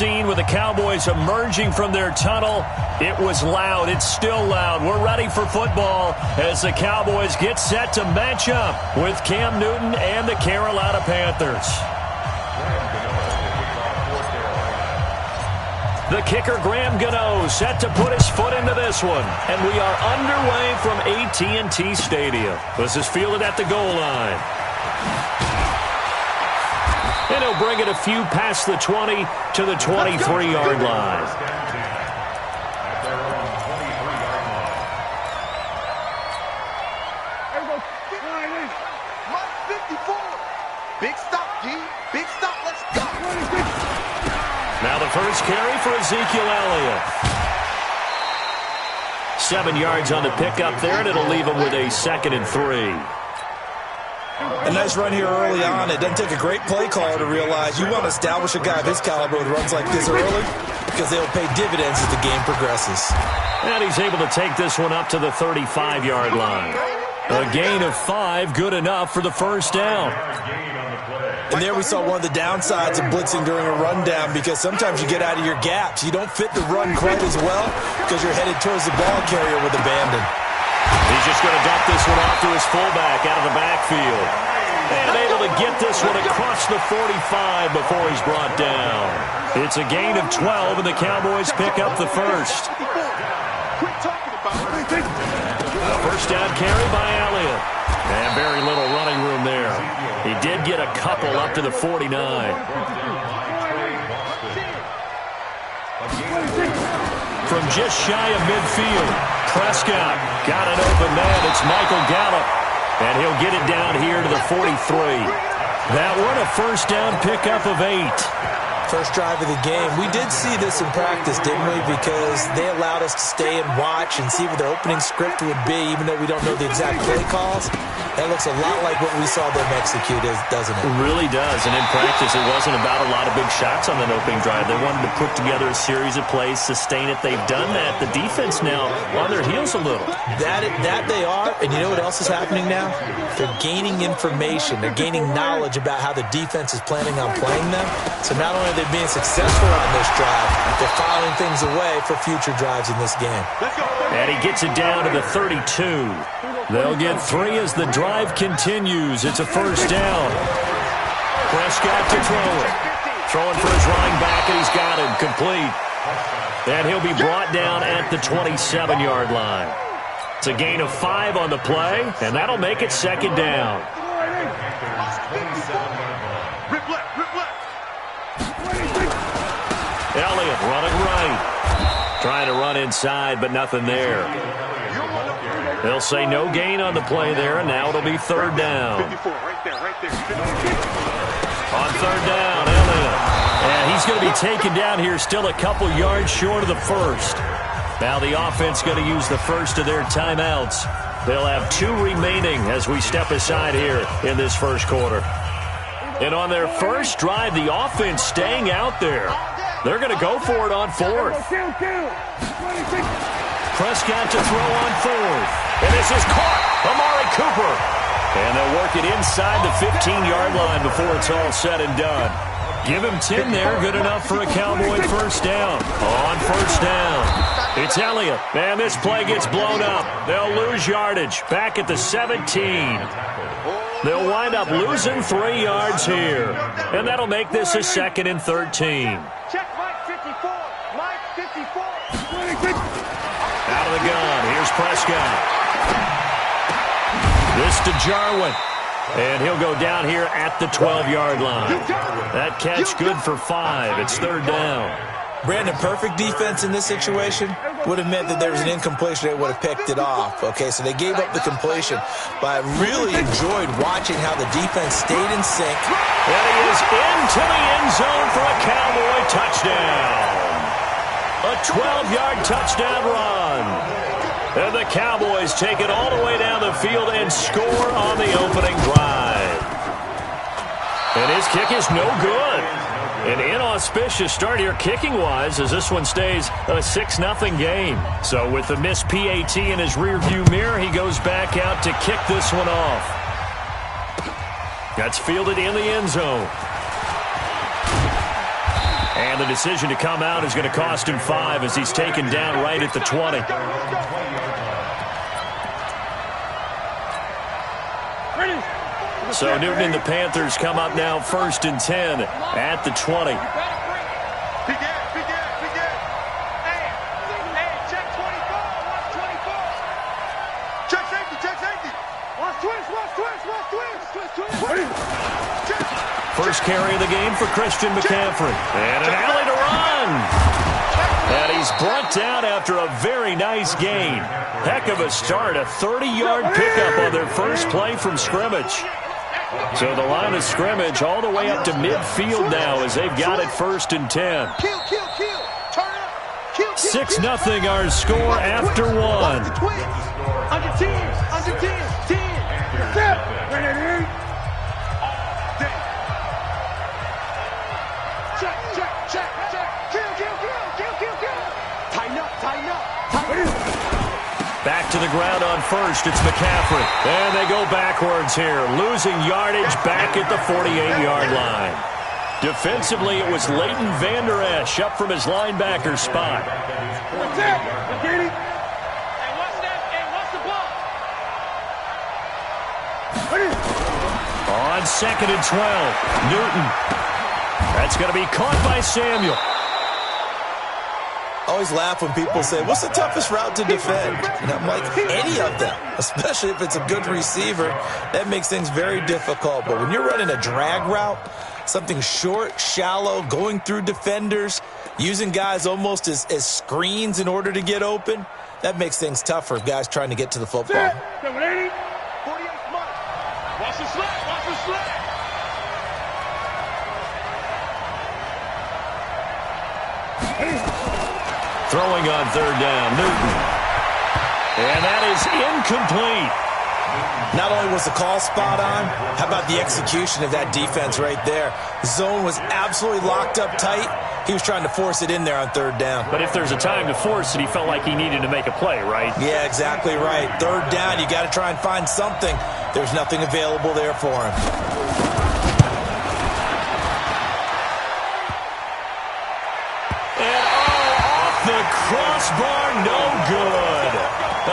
scene with the Cowboys emerging from their tunnel. It was loud. It's still loud. We're ready for football as the Cowboys get set to match up with Cam Newton and the Carolina Panthers. The kicker, Graham Gano, set to put his foot into this one. And we are underway from AT&T Stadium. This is fielded at the goal line. And he'll bring it a few past the 20 to the 23-yard line. Big stop, G. Big stop. Let's go. Now the first carry for Ezekiel Elliott. 7 yards on the pickup there, and it'll leave him with a 2nd and 3. A nice run here early on. It doesn't take a great play caller to realize you want to establish a guy of his caliber with runs like this early because they'll pay dividends as the game progresses. And he's able to take this one up to the 35-yard line. A gain of 5, good enough for the first down. And there we saw one of the downsides of blitzing during a rundown because sometimes you get out of your gaps. You don't fit the run quite as well because you're headed towards the ball carrier with abandon. He's just going to dump this one off to his fullback out of the backfield. And able to get this one across the 45 before he's brought down. It's a gain of 12, and the Cowboys pick up the first. A first down carry by Elliott. And very little running room there. He did get a couple up to the 49. From just shy of midfield, Prescott got an open man. It's Michael Gallup. And he'll get it down here to the 43. That one a first down pickup of 8. First drive of the game. We did see this in practice, didn't we? Because they allowed us to stay and watch and see what their opening script would be, even though we don't know the exact play calls. That looks a lot like what we saw them execute, doesn't it? It really does. And in practice, it wasn't about a lot of big shots on that opening drive. They wanted to put together a series of plays, sustain it. They've done that. The defense now on their heels a little. That they are. And you know what else is happening now? They're gaining information. They're gaining knowledge about how the defense is planning on playing them. So not only are they being successful on this drive, they're filing things away for future drives in this game. And he gets it down to the 32. They'll get 3 as the drive continues. It's a first down. Prescott to throw it. Throwing for his running back, and he's got him complete. And he'll be brought down at the 27-yard line. It's a gain of 5 on the play, and that'll make it second down. Elliott running right. Trying to run inside, but nothing there. They'll say no gain on the play there, and now it'll be third down. On third down, Elliott. And he's going to be taken down here still a couple yards short of the first. Now the offense going to use the first of their timeouts. They'll have 2 remaining as we step aside here in this first quarter. And on their first drive, the offense staying out there. They're going to go for it on fourth. Prescott to throw on fourth. And this is caught. Amari Cooper. And they'll work it inside the 15-yard line before it's all said and done. Give him 10 there. Good enough for a Cowboy first down. On first down, it's Elliott. And this play gets blown up. They'll lose yardage. Back at the 17. They'll wind up losing 3 yards here. And that'll make this a 2nd and 13. Check Mike 54. Mike 54. Out of the gun. Here's Prescott. This to Jarwin. And he'll go down here at the 12-yard line. That catch good for 5. It's third down. Brandon, perfect defense in this situation would have meant that there was an incompletion. They would have picked it off. Okay, so they gave up the completion. But I really enjoyed watching how the defense stayed in sync. And he is into the end zone for a Cowboy touchdown. A 12-yard touchdown run. And the Cowboys take it all the way down the field and score on the opening drive. And his kick is no good. An inauspicious start here kicking-wise as this one stays a 6-0 game. So with the missed PAT in his rearview mirror, he goes back out to kick this one off. That's fielded in the end zone. And And the decision to come out is going to cost him 5 as he's taken down right at the 20. So Newton and the Panthers come up now 1st and 10 at the 20. First carry of the game for Christian McCaffrey. And an alley to run. And he's brought down after a very nice gain. Heck of a start, a 30-yard pickup on their first play from scrimmage. So the line of scrimmage all the way up to midfield now as they've got it 1st and 10. 6-0 our score after 1. Under 10, 10. Ready? Check. Kill. Tighten up. Back to the ground on first. It's McCaffrey. And they go backwards here, losing yardage back at the 48-yard line. Defensively, it was Leighton Vander Esch up from his linebacker spot. What's that? Hey, what's the ball? On 2nd and 12, Newton. That's going to be caught by Samuel. I always laugh when people say, what's the toughest route to defend? And I'm like, any of them, especially if it's a good receiver. That makes things very difficult. But when you're running a drag route, something short, shallow, going through defenders, using guys almost as screens in order to get open, that makes things tough for guys trying to get to the football. 48 smart. Watch the slide. Throwing on 3rd down, Newton. And that is incomplete. Not only was the call spot on, how about the execution of that defense right there? Zone was absolutely locked up tight. He was trying to force it in there on 3rd down. But if there's a time to force it, he felt like he needed to make a play, right? Yeah, exactly right. 3rd down, you got to try and find something. There's nothing available there for him. The crossbar, no good.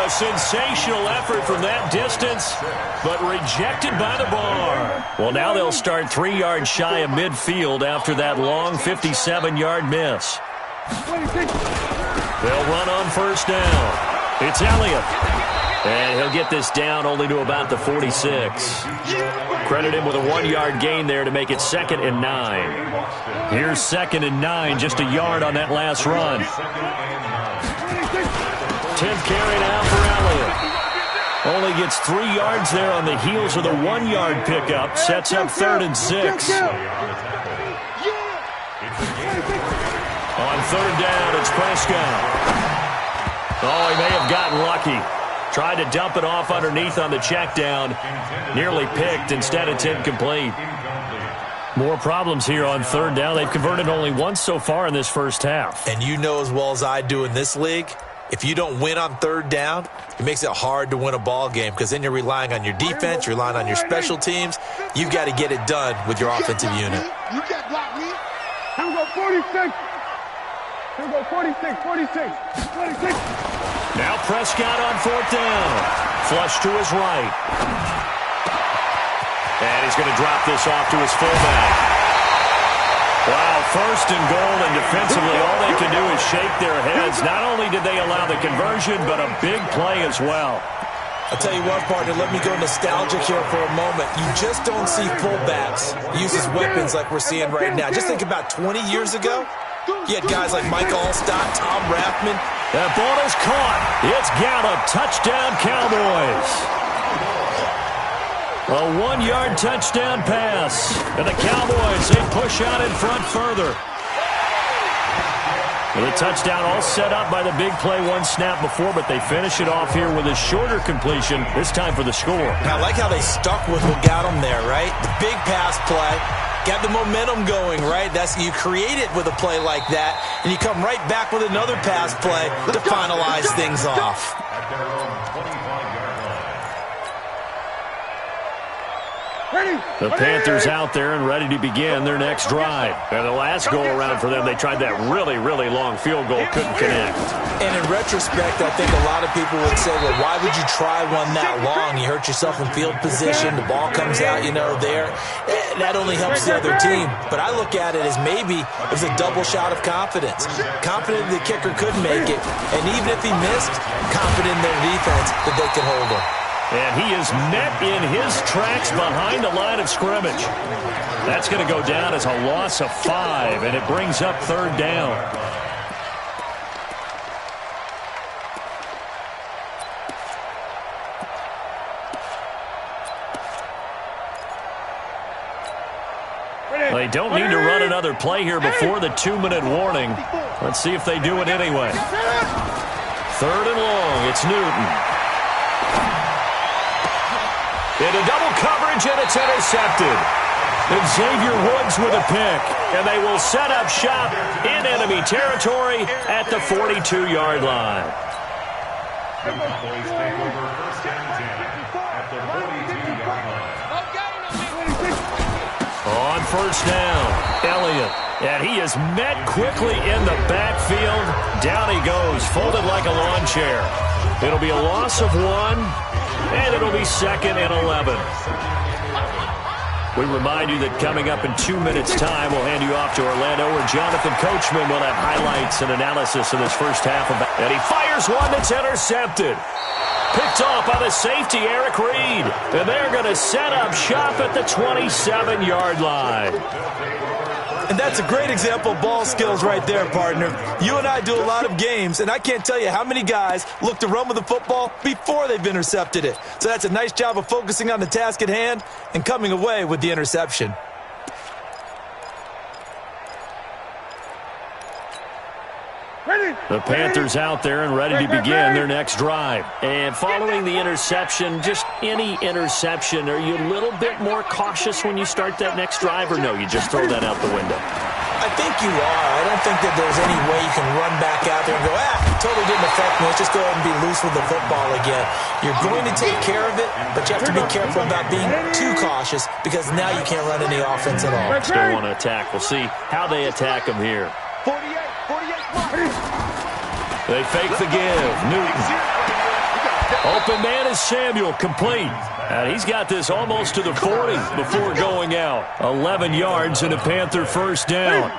A sensational effort from that distance, but rejected by the bar. Well, now they'll start 3 yards shy of midfield after that long 57-yard miss. They'll run on 1st down. It's Elliott. And he'll get this down only to about the 46. Credit him with a 1-yard gain there to make it 2nd and 9. Here's 2nd and 9, just a yard on that last run. 10th carry now for Elliott. Only gets 3 yards there on the heels of the 1-yard pickup. Sets up 3rd and 6. On 3rd down, it's Prescott. Oh, he may have gotten lucky. Tried to dump it off underneath on the check down. Nearly picked. Instead, it's incomplete. More problems here on 3rd down. They've converted only once so far in this first half. And you know as well as I do in this league, if you don't win on 3rd down, it makes it hard to win a ball game because then you're relying on your defense, you're relying on your special teams. You've got to get it done with your offensive unit. You can't block me. Here we go, 46. Here we go, 46. Now Prescott on 4th down. Flush to his right. And he's going to drop this off to his fullback. Wow, 1st and goal, and defensively all they can do is shake their heads. Not only did they allow the conversion, but a big play as well. I'll tell you what, partner, let me go nostalgic here for a moment. You just don't see fullbacks use as weapons like we're seeing right now. Just think about 20 years ago. You had guys like Mike Allstott, Tom Rathman. That ball is caught. It's Gallup. Touchdown, Cowboys. A 1-yard touchdown pass. And the Cowboys, they push out in front further. The touchdown all set up by the big play 1 snap before, but they finish it off here with a shorter completion, this time for the score. And I like how they stuck with what got them there, right? The big pass play. Got the momentum going, right? You create it with a play like that, and you come right back with another pass play to finalize things off. The Panthers out there and ready to begin their next drive. And the last go-around for them, they tried that really, really long field goal, couldn't connect. And in retrospect, I think a lot of people would say, well, why would you try one that long? You hurt yourself in field position. The ball comes out, there. That only helps the other team. But I look at it as maybe it was a double shot of confidence. Confident the kicker could make it. And even if he missed, confident in their defense that they could hold him. And he is met in his tracks behind the line of scrimmage. That's going to go down as a loss of 5, and it brings up third down. They don't need to run another play here before the 2-minute warning. Let's see if they do it anyway. Third and long, it's Newton. Into double coverage, and it's intercepted. And Xavier Woods with a pick. And they will set up shop in enemy territory at the 42-yard line. On first down, Elliott. And he is met quickly in the backfield. Down he goes, folded like a lawn chair. It'll be a loss of 1. And it'll be 2nd and 11. We remind you that coming up in 2 minutes' time, we'll hand you off to Orlando, where Jonathan Coachman will have highlights and analysis of this first half. And he fires one that's intercepted. Picked off by the safety, Eric Reed. And they're going to set up shop at the 27-yard line. And that's a great example of ball skills right there, partner. You and I do a lot of games, and I can't tell you how many guys look to run with the football before they've intercepted it. So that's a nice job of focusing on the task at hand and coming away with the interception. The Panthers out there and ready to begin their next drive. And following the interception, just any interception, are you a little bit more cautious when you start that next drive, or no, you just throw that out the window? I think you are. I don't think that there's any way you can run back out there and go, totally didn't affect me. Let's just go ahead and be loose with the football again. You're going to take care of it, but you have to be careful about being too cautious, because now you can't run any offense at all. Still want to attack. We'll see how they attack him here. 48. They fake the give. Newton. Open man is Samuel, complete. And he's got this almost to the 40 before going out. 11 yards and a Panther first down.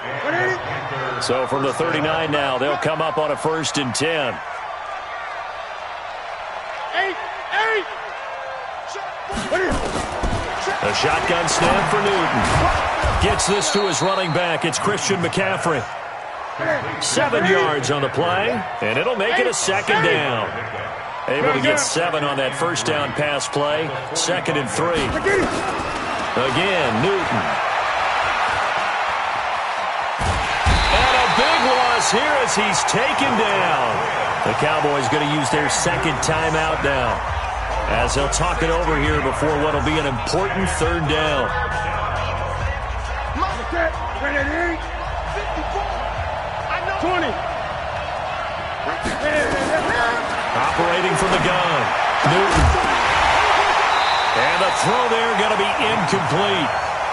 So from the 39 now, they'll come up on a 1st and 10. 8. A shotgun snap for Newton. Gets this to his running back. It's Christian McCaffrey. 7 yards on the play, and it'll make it a 2nd down. Able to get 7 on that first down pass play. 2nd and 3. Again, Newton. And a big loss here as he's taken down. The Cowboys going to use their 2nd timeout now, as they'll talk it over here before what will be an important 3rd down. 20. Operating from the gun, Newton. And the throw there going to be incomplete.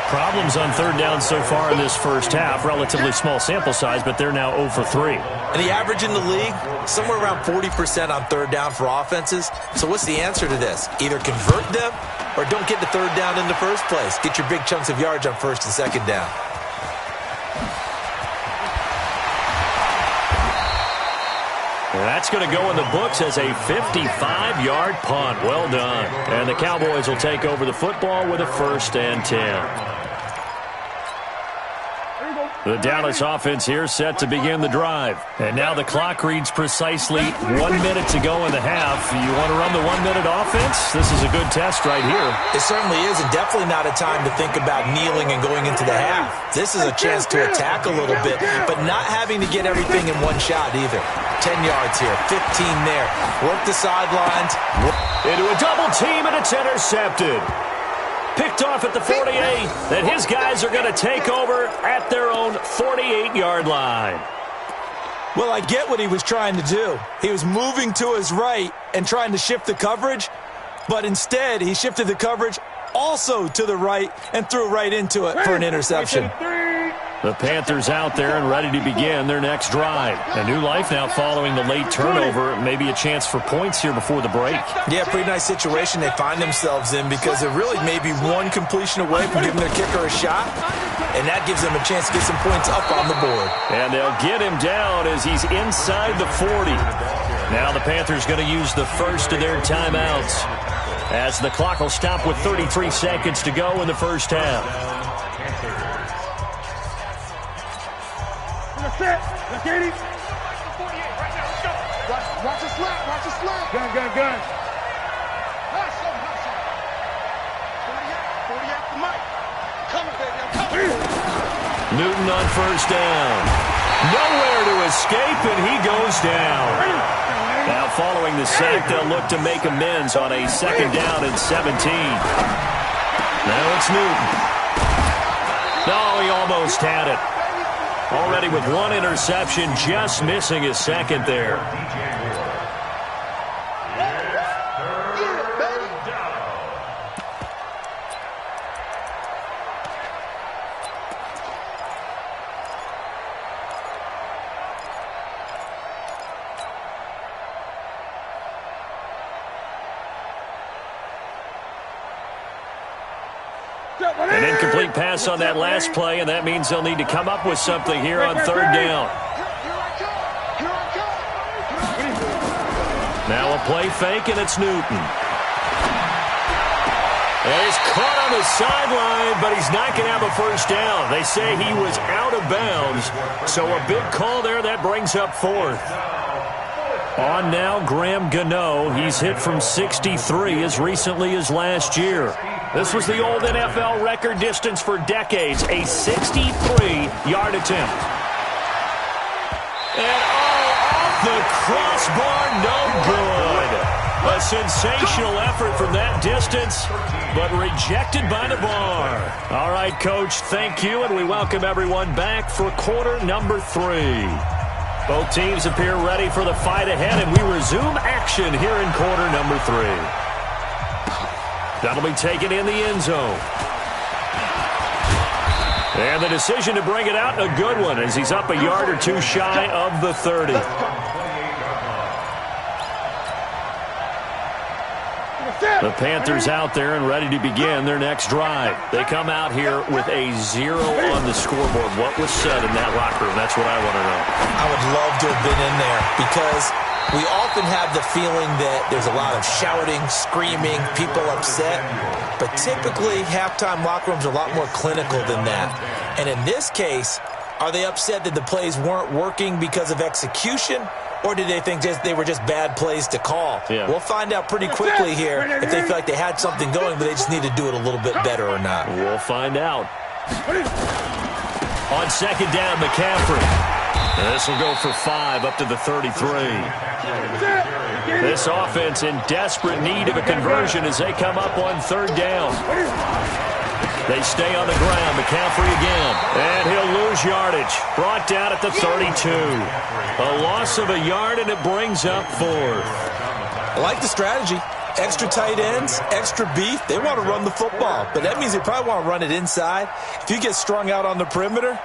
Problems on 3rd down so far in this first half. Relatively small sample size, but they're now 0 for 3. And the average in the league, somewhere around 40% on 3rd down for offenses. So what's the answer to this? Either convert them or don't get the 3rd down in the first place. Get your big chunks of yards on 1st and 2nd down. That's going to go in the books as a 55-yard punt. Well done. And the Cowboys will take over the football with a 1st and 10. The Dallas offense here set to begin the drive. And now the clock reads precisely 1 minute to go in the half. You want to run the 1-minute offense? This is a good test right here. It certainly is, and definitely not a time to think about kneeling and going into the half. This is a chance to attack a little bit, but not having to get everything in one shot either. 10 yards here, 15 there. Work the sidelines. Into a double team, and it's intercepted. Picked off at the 48, that his guys are going to take over at their own 48-yard line. Well, I get what he was trying to do. He was moving to his right and trying to shift the coverage, but instead he shifted the coverage also to the right and threw right into it for an interception. The Panthers out there and ready to begin their next drive. A new life now following the late turnover. Maybe a chance for points here before the break. Yeah, pretty nice situation they find themselves in because they're really maybe one completion away from giving their kicker a shot, and that gives them a chance to get some points up on the board. And they'll get him down as he's inside the 40. Now the Panthers going to use the first of their timeouts as the clock will stop with 33 seconds to go in the first half. Set. Let's get it. Watch the slap. Watch the slap. Gun. Hustle. 48 to Mike. Coming, baby. I'm coming. Newton on first down. Nowhere to escape, and he goes down. Now following the sack, they'll look to make amends on a second down and 17. Now it's Newton. No, he almost had it. Already with one interception, just missing his second there. An incomplete pass on that last play, and that means they'll need to come up with something here on third down. Now a play fake, and it's Newton. And he's caught on the sideline, but he's not going to have a first down. They say he was out of bounds, so a big call there. That brings up fourth. On now, Graham Gano. He's hit from 63 as recently as last year. This was the old NFL record distance for decades, a 63-yard attempt. And off the crossbar, no good. A sensational effort from that distance, but rejected by the bar. All right, Coach, thank you, and we welcome everyone back for quarter number 3. Both teams appear ready for the fight ahead, and we resume action here in quarter number 3. That'll be taken in the end zone. And the decision to bring it out, a good one, as he's up a yard or two shy of the 30. The Panthers out there and ready to begin their next drive. They come out here with a 0 on the scoreboard. What was said in that locker room? That's what I want to know. I would love to have been in there because we often have the feeling that there's a lot of shouting, screaming, people upset. But typically, halftime locker rooms are a lot more clinical than that. And in this case, are they upset that the plays weren't working because of execution? Or did they think they were just bad plays to call? Yeah. We'll find out pretty quickly here if they feel like they had something going, but they just need to do it a little bit better or not. We'll find out. On second down, McCaffrey. This will go for 5 up to the 33. This offense in desperate need of a conversion as they come up on third down. They stay on the ground. McCaffrey again. And he'll lose yardage. Brought down at the 32. A loss of a yard, and it brings up fourth. I like the strategy. Extra tight ends, extra beef. They want to run the football, but that means they probably want to run it inside. If you get strung out on the perimeter,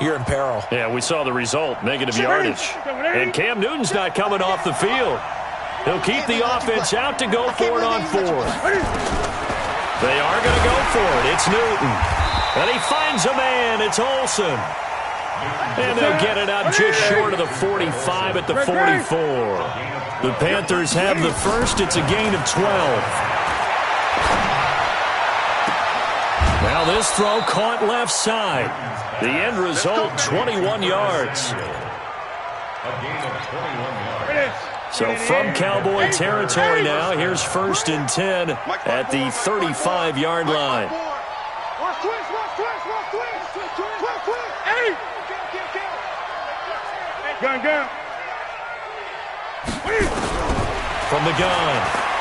you're in peril. Yeah, we saw the result, negative yardage. And Cam Newton's not coming off the field. He'll keep the offense out to go for it on fourth. They are going to go for it. It's Newton. And he finds a man. It's Olsen. And they'll get it out just short of the 45 at the 44. The Panthers have the first. It's a gain of 12. Now this throw caught left side. The end result, 21 yards. So from Cowboy territory now, here's 1st and 10 at the 35-yard line. Gun. From the gun,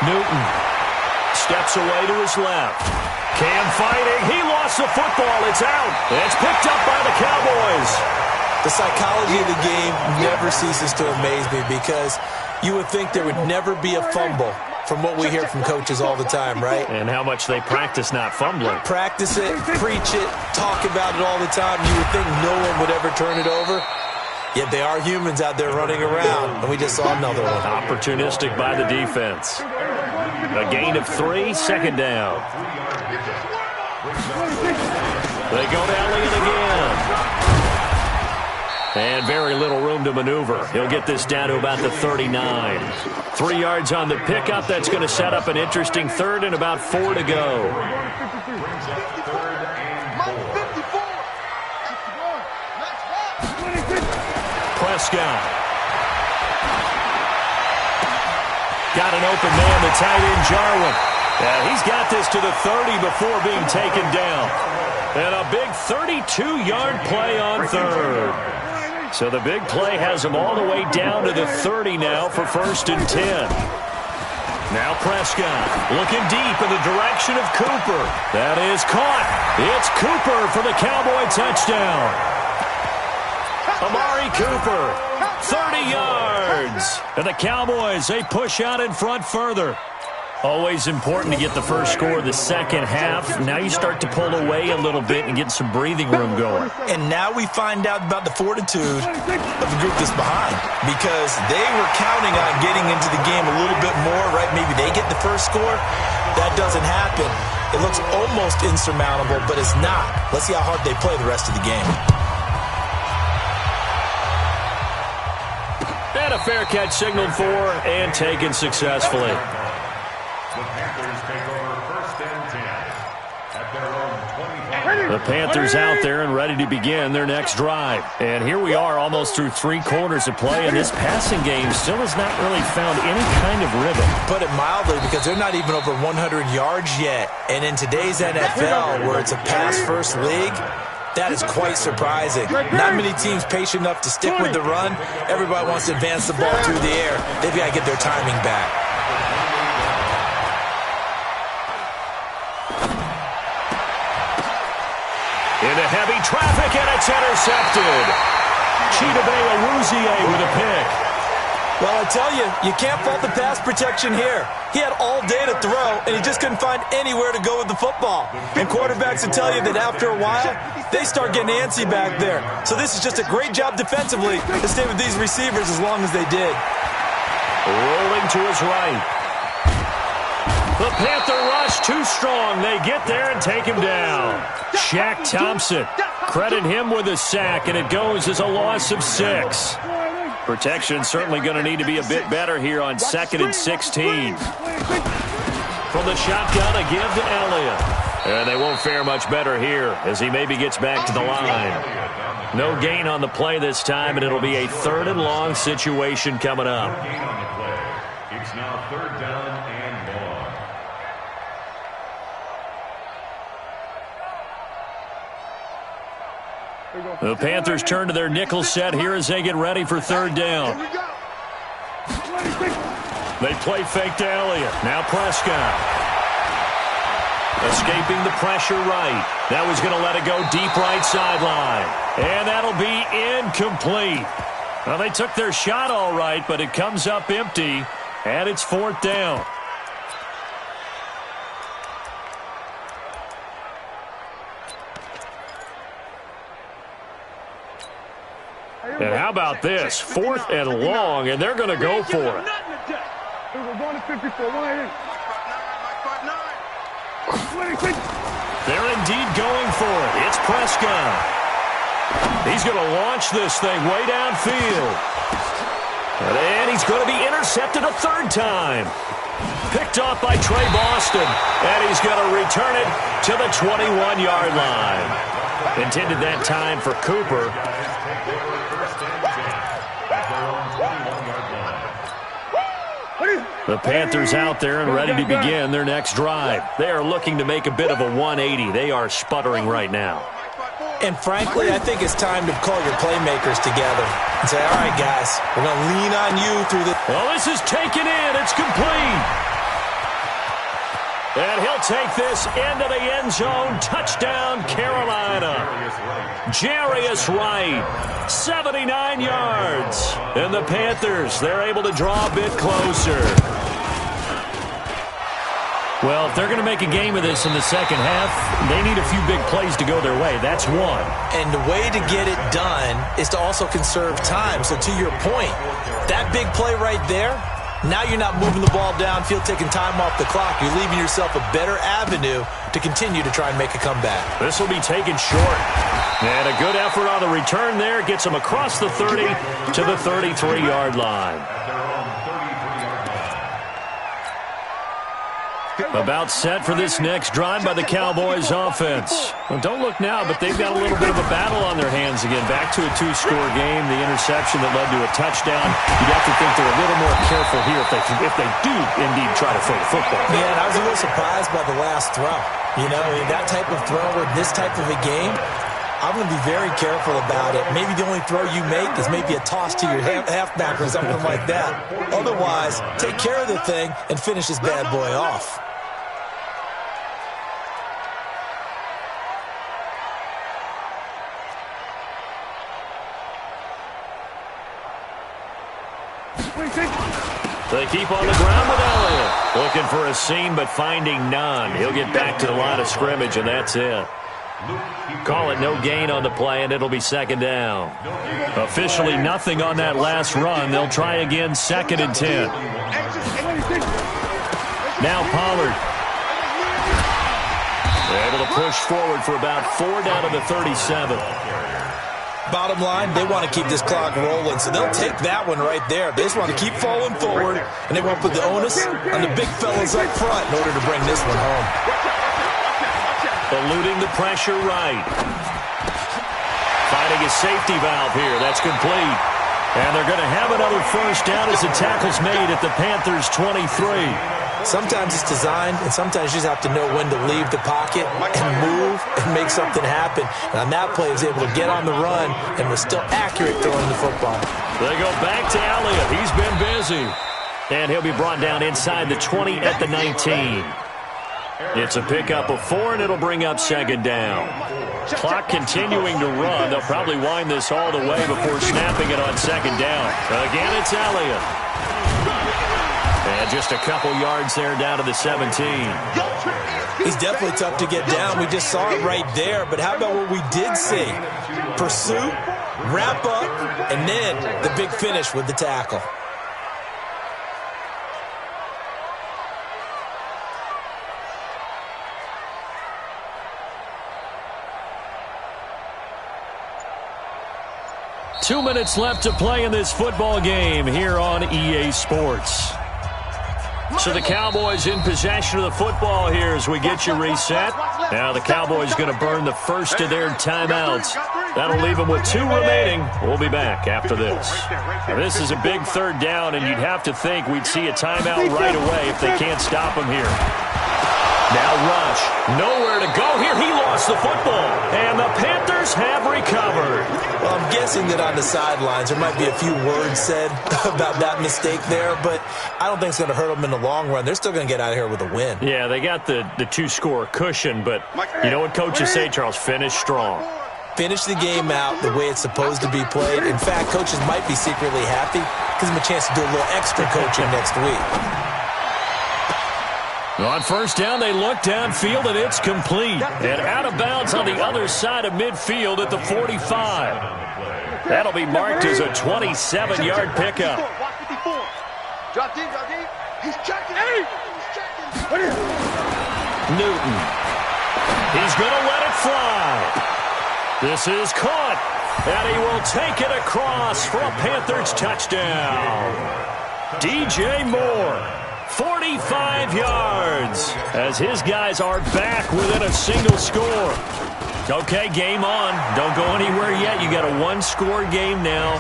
Newton steps away to his left. Cam fighting. He lost the football. It's out. It's picked up by the Cowboys. The psychology of the game never ceases to amaze me because you would think there would never be a fumble from what we hear from coaches all the time, right? And how much they practice not fumbling. Practice it, preach it, talk about it all the time. You would think no one would ever turn it over. Yet they are humans out there running around, and we just saw another one. Opportunistic by the defense. A gain of 3, second down. They go to Elliott again. And very little room to maneuver. He'll get this down to about the 39. 3 yards on the pickup. That's going to set up an interesting third and about 4 to go. Prescott. Got an open man, the tight end, Jarwin. He's got this to the 30 before being taken down. And a big 32-yard play on third. So the big play has him all the way down to the 30 now for 1st and 10. Now Prescott looking deep in the direction of Cooper. That is caught. It's Cooper for the Cowboy touchdown. Amari Cooper, 30 yards. And the Cowboys, they push out in front further. Always important to get the first score of the second half. Now you start to pull away a little bit and get some breathing room going. And now we find out about the fortitude of the group that's behind, because they were counting on getting into the game a little bit more, right? Maybe they get the first score. That doesn't happen. It looks almost insurmountable, but it's not. Let's see how hard they play the rest of the game. And a fair catch signaled for and taken successfully. The Panthers out there and ready to begin their next drive. And here we are almost through 3 quarters of play, and this passing game still has not really found any kind of rhythm. Put it mildly, because they're not even over 100 yards yet. And in today's NFL, where it's a pass-first league, that is quite surprising. Not many teams patient enough to stick with the run. Everybody wants to advance the ball through the air. They've got to get their timing back. Into heavy traffic, and it's intercepted. Chidobe Awuzie with a pick. Well, I tell you, you can't fault the pass protection here. He had all day to throw, and he just couldn't find anywhere to go with the football. And quarterbacks will tell you that after a while, they start getting antsy back there. So this is just a great job defensively to stay with these receivers as long as they did. Rolling to his right. The Panther rush too strong. They get there and take him down. Shaq Thompson. Credit him with a sack, and it goes as a loss of 6. Protection certainly going to need to be a bit better here on 2nd and 16. From the shotgun, a give to Elliott. And they won't fare much better here as he maybe gets back to the line. No gain on the play this time, and it'll be a 3rd and long situation coming up. It's now 3rd down and long. The Panthers turn to their nickel set here as they get ready for 3rd down. They play fake to Elliott. Now Prescott. Escaping the pressure right. That was going to let it go deep right sideline. And that'll be incomplete. Well, they took their shot all right, but it comes up empty, and it's 4th down. And how about this? 4th and long, and they're going to go for it. They're indeed going for it. It's Prescott. He's going to launch this thing way downfield. And he's going to be intercepted a 3rd time. Picked off by Trey Boston. And he's going to return it to the 21-yard line. Intended that time for Cooper. The Panthers out there and ready to begin their next drive. They are looking to make a bit of a 180. They are sputtering right now. And frankly, I think it's time to call your playmakers together and say, all right, guys, we're going to lean on you through the... Well, this is taken in. It's complete. And he'll take this into the end zone. Touchdown, Carolina. Jarius Wright, 79 yards. And the Panthers, they're able to draw a bit closer. Well, if they're going to make a game of this in the second half, they need a few big plays to go their way. That's one. And the way to get it done is to also conserve time. So to your point, that big play right there, now you're not moving the ball downfield, taking time off the clock. You're leaving yourself a better avenue to continue to try and make a comeback. This will be taken short. And a good effort on the return there gets them across the 30 to the 33-yard line. About set for this next drive by the Cowboys offense. Well, don't look now, but they've got a little bit of a battle on their hands again. Back to a two-score game, the interception that led to a touchdown. You'd have to think they're a little more careful here if they do indeed try to throw the football. Yeah, and I was a little surprised by the last throw. You know, that type of throw in this type of a game, I'm going to be very careful about it. Maybe the only throw you make is maybe a toss to your halfback or something like that. Otherwise, take care of the thing and finish this bad boy off. They keep on the ground with Elliott. Looking for a seam, but finding none. He'll get back to the line of scrimmage, and that's it. Call it no gain on the play, and it'll be second down. Officially nothing on that last run. They'll try again, 2nd and 10. Now Pollard. They're able to push forward for about 4 down to the 37. Bottom line, they want to keep this clock rolling, so they'll take that one right there. They just want to keep falling forward, and they want to put the onus on the big fellas up front in order to bring this one home. Eluding the pressure right. Finding a safety valve here. That's complete. And they're going to have another first down as the tackle's made at the Panthers' 23. Sometimes it's designed, and sometimes you just have to know when to leave the pocket and move and make something happen. And on that play, he was able to get on the run and was still accurate throwing the football. They go back to Elliott. He's been busy. And he'll be brought down inside the 20 at the 19. It's a pickup of 4, and it'll bring up second down. Clock continuing to run. They'll probably wind this all the way before snapping it on second down. Again, it's Elliott. And just a couple yards there down to the 17. He's definitely tough to get down. We just saw it right there. But how about what we did see? Pursuit, wrap up, and then the big finish with the tackle. Two minutes left to play in this football game here on EA Sports. So the Cowboys in possession of the football here as we get you reset. Now the Cowboys going to burn the first of their timeouts. That'll leave them with 2 remaining. We'll be back after this. Now, this is a big third down, and you'd have to think we'd see a timeout right away if they can't stop them here. Now Rush, nowhere to go here. He lost the football, and the Panthers have recovered. Well, I'm guessing that on the sidelines there might be a few words said about that mistake there, but I don't think it's going to hurt them in the long run. They're still going to get out of here with a win. Yeah, they got the 2-score cushion, but you know what coaches say, Charles? Finish strong. Finish the game out the way it's supposed to be played. In fact, coaches might be secretly happy. Gives them a chance to do a little extra coaching next week. On first down, they look downfield, and it's complete. And out of bounds on the other side of midfield at the 45. That'll be marked as a 27-yard pickup. Drop deep. He's checking. Newton. He's going to let it fly. This is caught, and he will take it across for a Panthers touchdown. DJ Moore. 45 yards as his guys are back within a single score. Okay, game on. Don't go anywhere yet. You got a 1-score game now.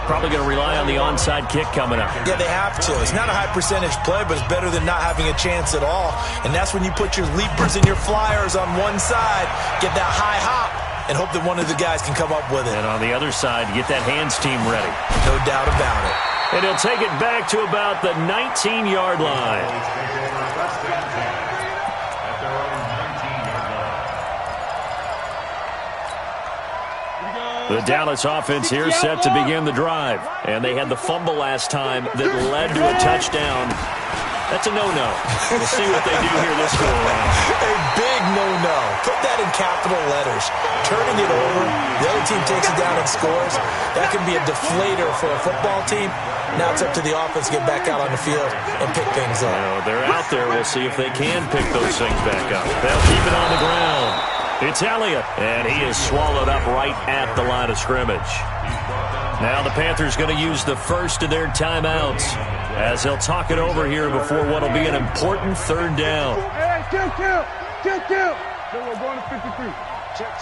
Probably going to rely on the onside kick coming up. Yeah, they have to. It's not a high percentage play, but it's better than not having a chance at all. And that's when you put your leapers and your flyers on one side, get that high hop, and hope that one of the guys can come up with it. And on the other side, get that hands team ready. No doubt about it. And he'll take it back to about the 19-yard line. The Dallas offense here set to begin the drive. And they had the fumble last time that led to a touchdown. That's a no-no. We'll see what they do here this go around. A big no-no. Put that in capital letters. Turning it over, the other team takes it down and scores. That can be a deflator for a football team. Now it's up to the offense to get back out on the field and pick things up. They're out there. We'll see if they can pick those things back up. They'll keep it on the ground. It's Elliott, and he is swallowed up right at the line of scrimmage. Now the Panthers going to use the first of their timeouts as they'll talk it over here before what will be an important third down. Hey, kill. Then we're going to 53. Check.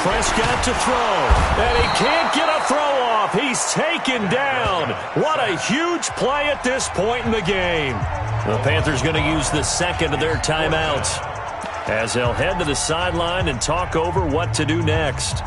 Prescott to throw, and he can't get a throw off. He's taken down. What a huge play at this point in the game. The Panthers going to use the second of their timeouts as they'll head to the sideline and talk over what to do next.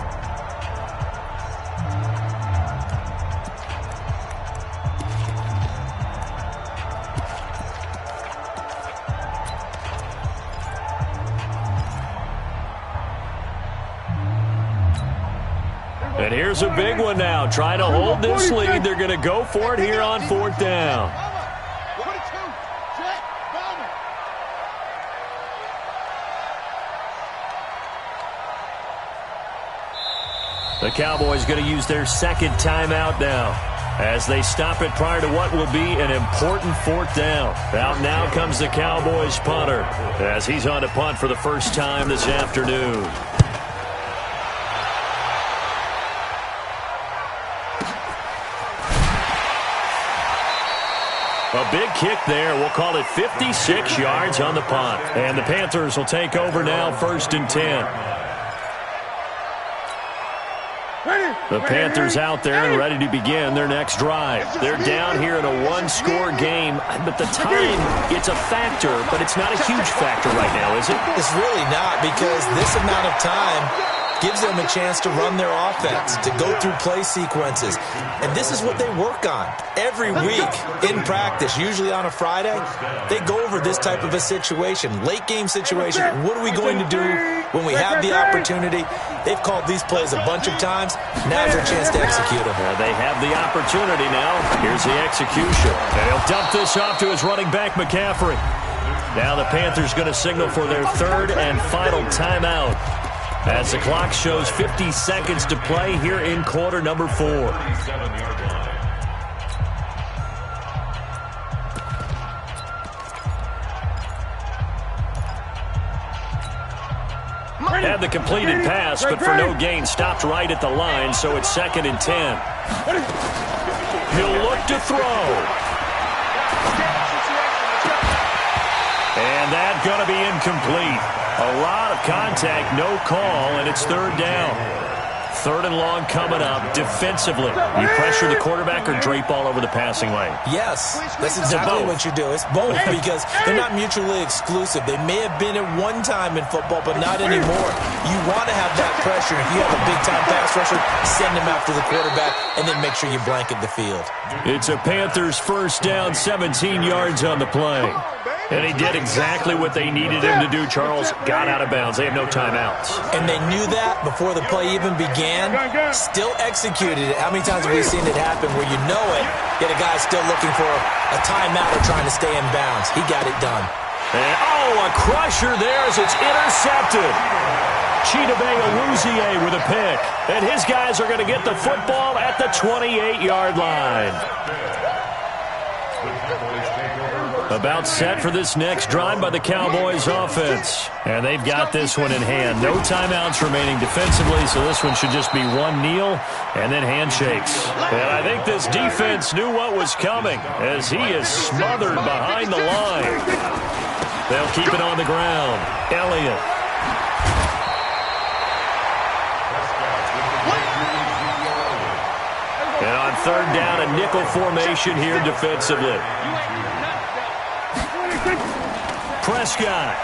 And here's a big one now. Trying to hold this lead. They're going to go for it here on fourth down. The Cowboys going to use their second timeout now as they stop it prior to what will be an important fourth down. Out now comes the Cowboys punter as he's on to punt for the first time this afternoon. A big kick there. We'll call it 56 yards on the punt. And the Panthers will take over now, 1st and 10. The Panthers out there and ready to begin their next drive. They're down here in a one-score game, but the time, it's a factor, but it's not a huge factor right now, is it? It's really not, because this amount of time gives them a chance to run their offense, to go through play sequences. And this is what they work on. Every week in practice, usually on a Friday, they go over this type of a situation, late game situation. What are we going to do when we have the opportunity? They've called these plays a bunch of times. Now's their chance to execute them. They have the opportunity now. Here's the execution. And he'll dump this off to his running back, McCaffrey. Now the Panthers going to signal for their third and final timeout, as the clock shows 50 seconds to play here in quarter number 4. Had the completed pass, but for no gain, stopped right at the line, so it's 2nd and 10. He'll look to throw. And that's going to be incomplete. A lot of contact, no call, and it's 3rd down. 3rd and long coming up defensively. You pressure the quarterback or drape all over the passing lane? Yes, that's exactly what you do. It's both, because they're not mutually exclusive. They may have been at one time in football, but not anymore. You want to have that pressure. If you have a big-time pass rusher, send him after the quarterback, and then make sure you blanket the field. It's a Panthers 1st down, 17 yards on the play. And he did exactly what they needed him to do, Charles. Got out of bounds. They have no timeouts. And they knew that before the play even began. Still executed it. How many times have we seen it happen where you know it, yet a guy's still looking for a timeout or trying to stay in bounds? He got it done. And, a crusher there as it's intercepted. Chidobe with a pick. And his guys are going to get the football at the 28-yard line. About set for this next drive by the Cowboys offense. And they've got this one in hand. No timeouts remaining defensively, so this one should just be one kneel and then handshakes. And I think this defense knew what was coming as he is smothered behind the line. They'll keep it on the ground. Elliott. And on 3rd down, a nickel formation here defensively. Prescott.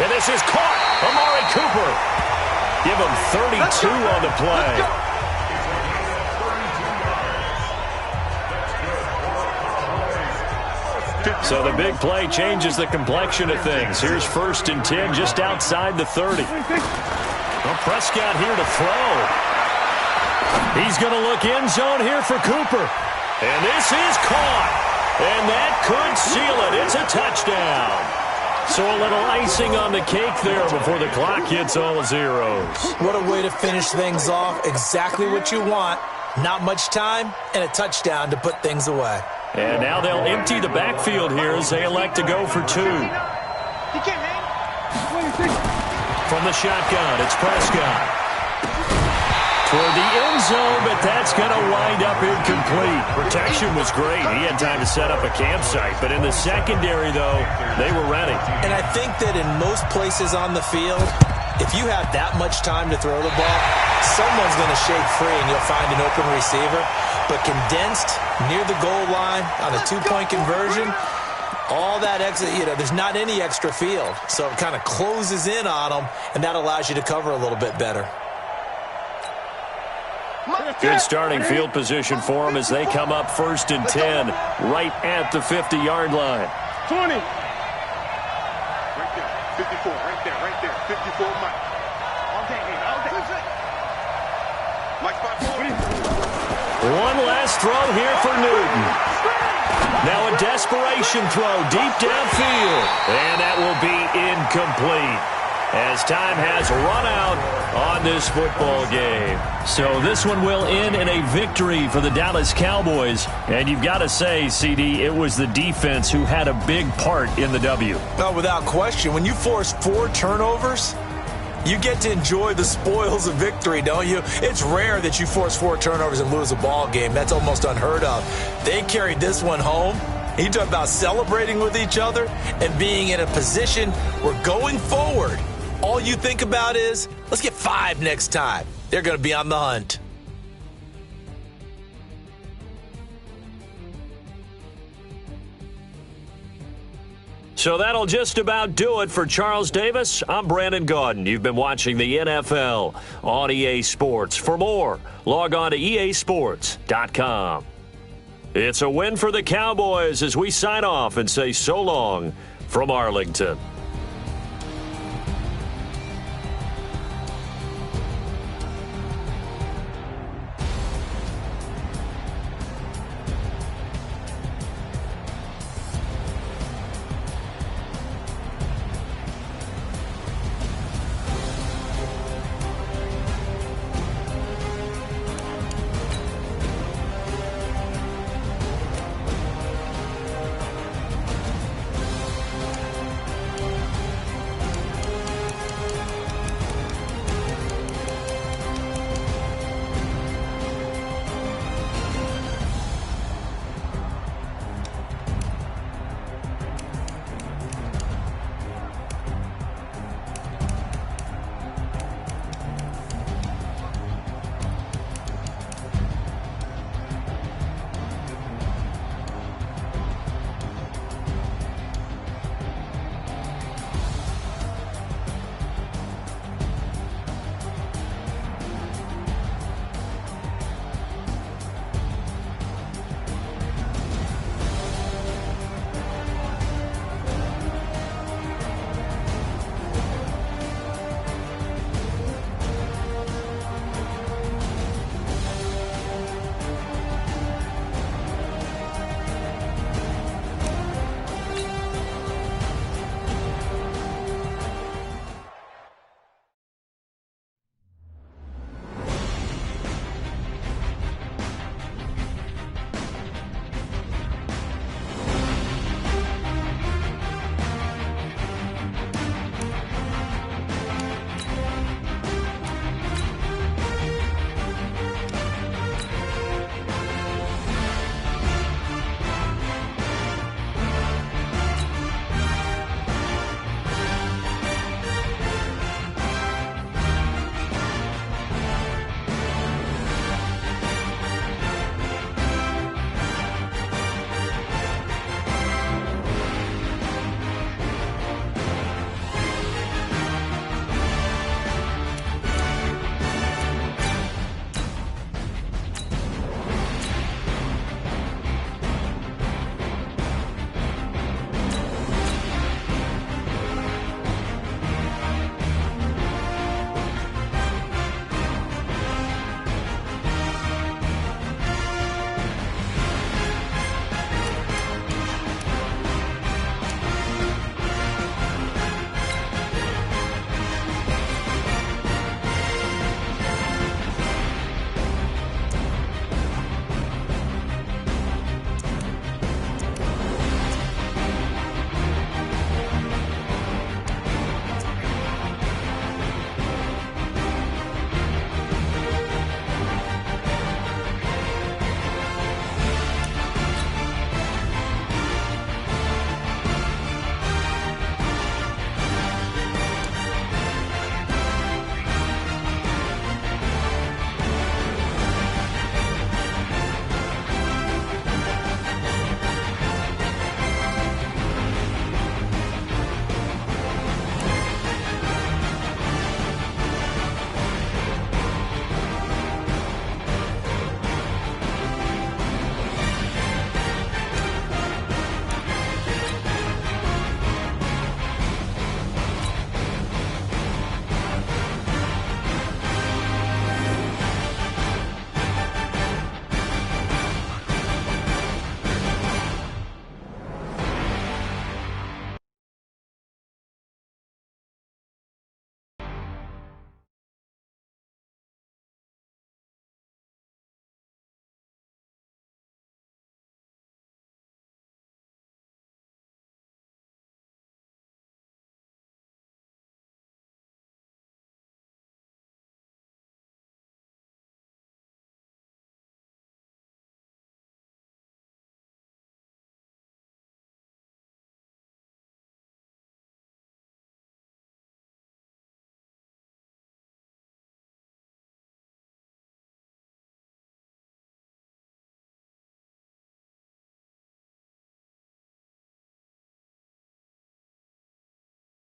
And this is caught. Amari Cooper. Give him 32 on the play. So the big play changes the complexion of things. Here's 1st and 10 just outside the 30. Well, Prescott here to throw. He's going to look end zone here for Cooper. And this is caught. And that could seal it. It's a touchdown. So a little icing on the cake there before the clock hits all zeros. What a way to finish things off. Exactly what you want. Not much time and a touchdown to put things away. And now they'll empty the backfield here as they elect to go for two. From the shotgun, it's Prescott. Toward the end zone, but that's going to wind up incomplete. Protection was great. He had time to set up a campsite. But in the secondary, though, they were ready. And I think that in most places on the field, if you have that much time to throw the ball, someone's going to shake free and you'll find an open receiver. But condensed near the goal line on a two-point conversion, all that exit, there's not any extra field. So it kind of closes in on them, and that allows you to cover a little bit better. Good starting field position for them as they come up 1st and 10 right at the 50-yard line. 20. Right there. 54. Right there. 54, Mike. All day. Mike, spot forward. One last throw here for Newton. Now a desperation throw deep downfield. And that will be incomplete, as time has run out on this football game. So this one will end in a victory for the Dallas Cowboys. And you've got to say, CD, it was the defense who had a big part in the W. No, without question. When you force 4 turnovers, you get to enjoy the spoils of victory, don't you? It's rare that you force 4 turnovers and lose a ball game. That's almost unheard of. They carried this one home. You talk about celebrating with each other and being in a position where going forward, all you think about is, let's get 5 next time. They're going to be on the hunt. So that'll just about do it for Charles Davis. I'm Brandon Gaudin. You've been watching the NFL on EA Sports. For more, log on to easports.com. It's a win for the Cowboys as we sign off and say so long from Arlington.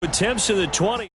Attempts to the 20.